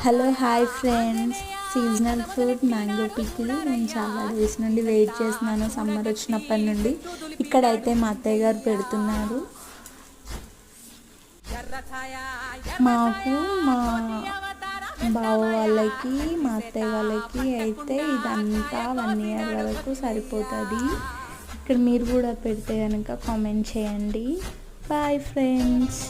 Hello hi friends, seasonal fruit mango pickle నేను చాలా days నుండి వెయిట్ చేస్తున్నాను. సమ్మర్ వచ్చినప్పటి నుండి ఇక్కడైతే మా అత్తయ్య గారు పెడుతున్నారు. మాకు మా బావ వాళ్ళకి మా అత్తయ్య వాళ్ళకి అయితే ఇదంతా 1 year వరకు సరిపోతుంది. ఇక్కడ మీరు కూడా పెడితే కనుక కామెంట్ చేయండి. Bye friends.